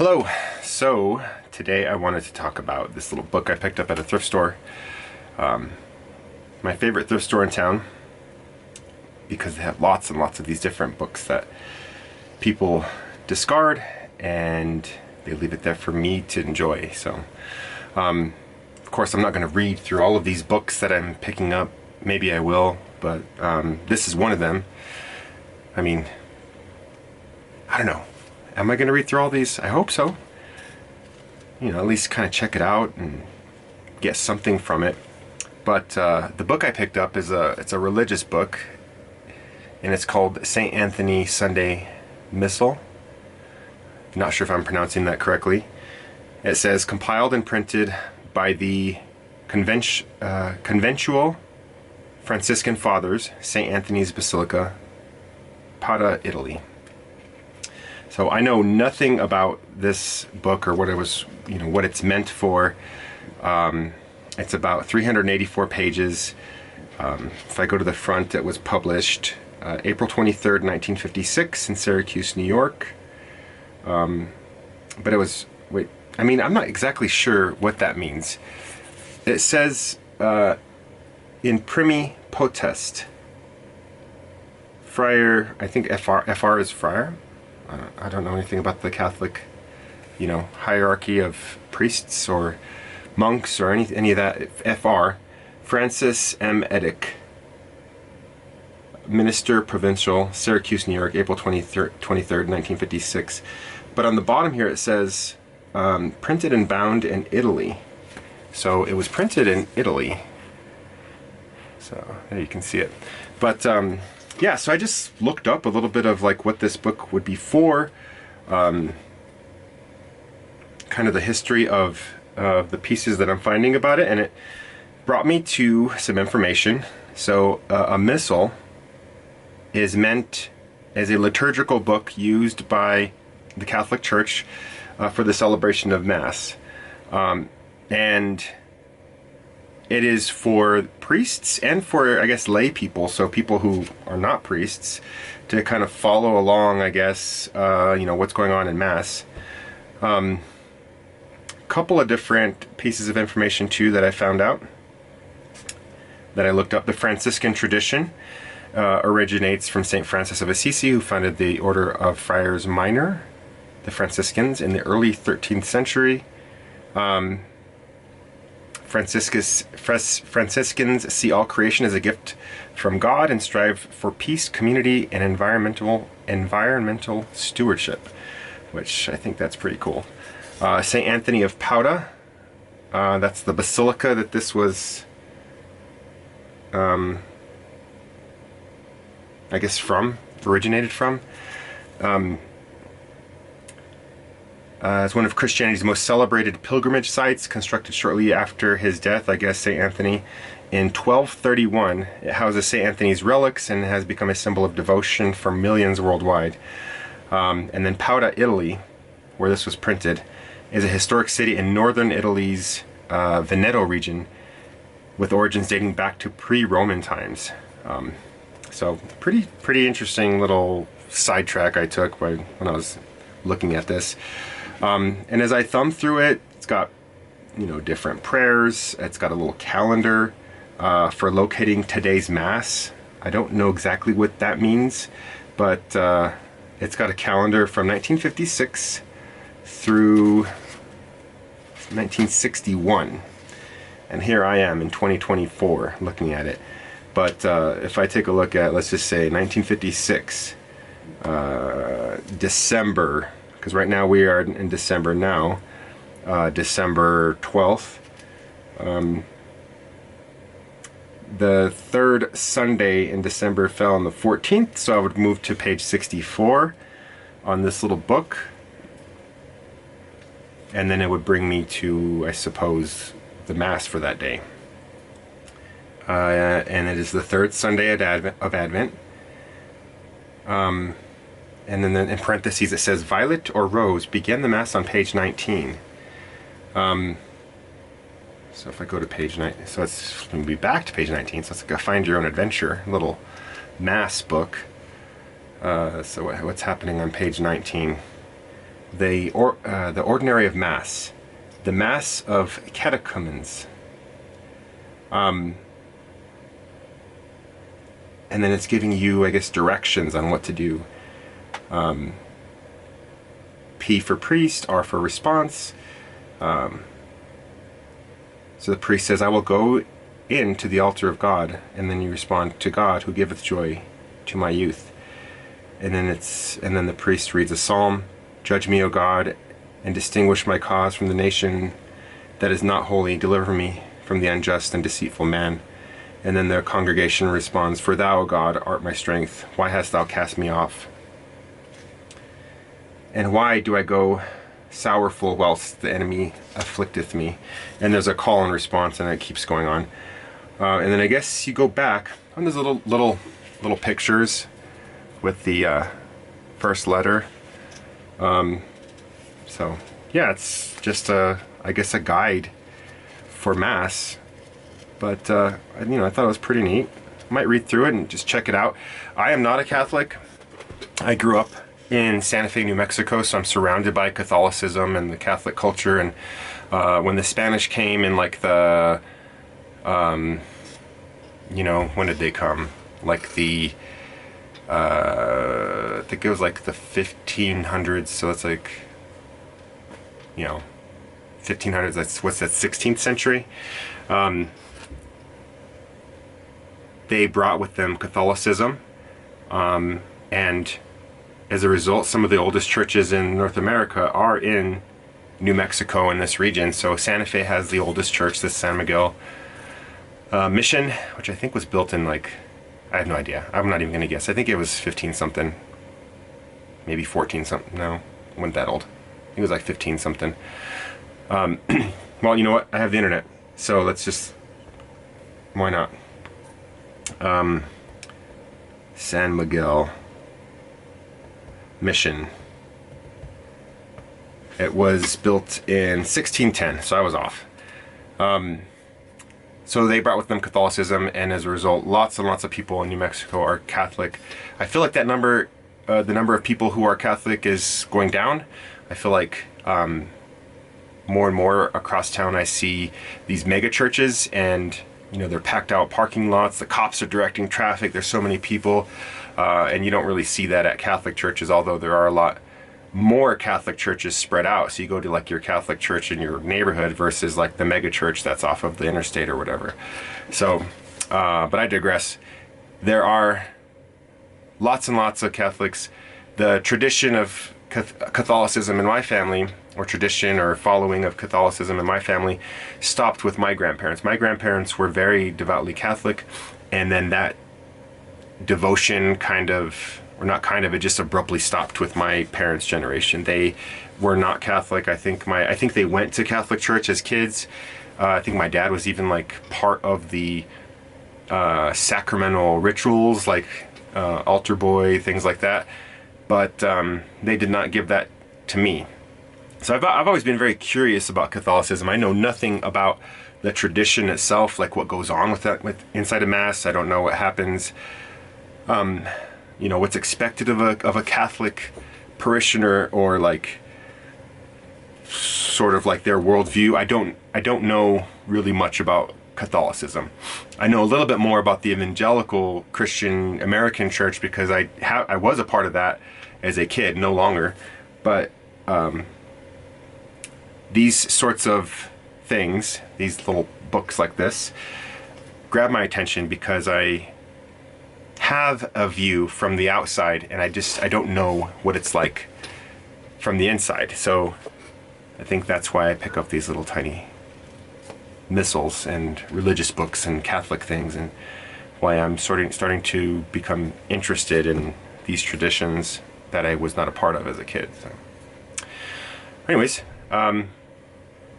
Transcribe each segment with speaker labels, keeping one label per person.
Speaker 1: Hello. So today I wanted to talk about this little book I picked up at a thrift store. My favorite thrift store in town, because they have lots and lots of these different books that people discard and they leave it there for me to enjoy. So of course I'm not going to read through all of these books that I'm picking up. Maybe I will, but this is one of them. I mean, I don't know. Am I going to read through all these? I hope so. You know, at least kind of check it out and get something from it. But the book I picked up is it's a religious book, and it's called St. Anthony Sunday Missal. Not sure if I'm pronouncing that correctly. It says, compiled and printed by the conventual Franciscan Fathers, St. Anthony's Basilica, Padua, Italy. So I know nothing about this book or what it was, what it's meant for. It's about 384 pages. If I go to the front, it was published April 23rd, 1956 in Syracuse, New York. But it was, I'm not exactly sure what that means. It says in primi potest, friar, I think FR is friar. I don't know anything about the Catholic, hierarchy of priests or monks or any of that. FR, Francis M. Edick, Minister Provincial, Syracuse, New York, April 23rd, 1956. But on the bottom here it says, printed and bound in Italy. So it was printed in Italy. So there you can see it. But yeah, so I just looked up a little bit of what this book would be for, kind of the history of the pieces that I'm finding about it, and it brought me to some information. So a missal is meant as a liturgical book used by the Catholic Church for the celebration of Mass, and it is for priests and for, I guess, lay people, so people who are not priests, to kind of follow along, I guess, what's going on in Mass. Couple of different pieces of information, too, that I found out, that I looked up. The Franciscan tradition originates from St. Francis of Assisi, who founded the Order of Friars Minor, the Franciscans, in the early 13th century. Franciscans see all creation as a gift from God and strive for peace, community, and environmental stewardship, which I think that's pretty cool. St. Anthony of Padua, that's the basilica that this was, I guess, originated from. It's one of Christianity's most celebrated pilgrimage sites, constructed shortly after his death, I guess, St. Anthony. In 1231, it houses St. Anthony's relics and has become a symbol of devotion for millions worldwide. And then Padua, Italy, where this was printed, is a historic city in northern Italy's Veneto region, with origins dating back to pre-Roman times. So pretty interesting little sidetrack I took when I was looking at this. And as I thumb through it, it's got, different prayers. It's got a little calendar for locating today's Mass. I don't know exactly what that means, but it's got a calendar from 1956 through 1961. And here I am in 2024 looking at it. But if I take a look at, let's just say 1956, December, because right now we are in December now, December 12th. The third Sunday in December fell on the 14th, so I would move to page 64 on this little book. And then it would bring me to, I suppose, the Mass for that day. And it is the third Sunday of Advent. And then in parentheses it says, Violet or Rose, begin the Mass on page 19. So if I go to page 19, so it's going to be back to page 19, so it's like a Find Your Own Adventure, little Mass book. So what's happening on page 19? the ordinary of Mass, the Mass of catechumens. And then it's giving you, I guess, directions on what to do. P for priest, R for response. So the priest says, I will go in to the altar of God, and then you respond, to God who giveth joy to my youth. And then the priest reads a psalm, judge me, O God, and distinguish my cause from the nation that is not holy, deliver me from the unjust and deceitful man. And then the congregation responds, for thou, O God, art my strength, why hast thou cast me off? And why do I go sorrowful whilst the enemy afflicteth me? And there's a call and response, and it keeps going on. And then I guess you go back on those little pictures with the first letter. So yeah, it's just I guess a guide for Mass. But I thought it was pretty neat. I might read through it and just check it out. I am not a Catholic. I grew up in Santa Fe, New Mexico, so I'm surrounded by Catholicism and the Catholic culture. And when the Spanish came in, like the, when did they come? Like the, I think it was like the 1500s. So it's like, 1500s. That's what's that? 16th century. They brought with them Catholicism, and as a result, some of the oldest churches in North America are in New Mexico in this region. So Santa Fe has the oldest church, the San Miguel Mission, which I think was built in I have no idea. I'm not even going to guess. I think it was 15 something, maybe 14 something. No, it wasn't that old. I think it was like 15 something. Well, you know what? I have the internet, so let's just, why not? San Miguel Mission. It was built in 1610, so I was off. So they brought with them Catholicism, and as a result, lots and lots of people in New Mexico are Catholic. I feel like that number, the number of people who are Catholic is going down. I feel like more and more across town I see these mega churches, and they're packed out parking lots, the cops are directing traffic, there's so many people, and you don't really see that at Catholic churches, although there are a lot more Catholic churches spread out. So you go to your Catholic church in your neighborhood versus the mega church that's off of the interstate or whatever. So, but I digress. There are lots and lots of Catholics. The tradition of Catholicism in my family, or tradition or following of Catholicism in my family, stopped with my grandparents. My grandparents were very devoutly Catholic, and then that devotion it just abruptly stopped with my parents' generation. They were not Catholic. I think they went to Catholic church as kids. I think my dad was even part of the sacramental rituals, altar boy, things like that. But they did not give that to me. So I've always been very curious about Catholicism. I know nothing about the tradition itself, what goes on with that inside of Mass. I don't know what happens. What's expected of a Catholic parishioner, or sort of their worldview. I don't know really much about Catholicism. I know a little bit more about the evangelical Christian American church because I was a part of that as a kid, no longer. But these sorts of things, these little books like this, grab my attention because I have a view from the outside, and I don't know what it's like from the inside. So I think that's why I pick up these little tiny missals and religious books and Catholic things, and why I'm starting to become interested in these traditions that I was not a part of as a kid. So anyways,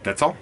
Speaker 1: that's all.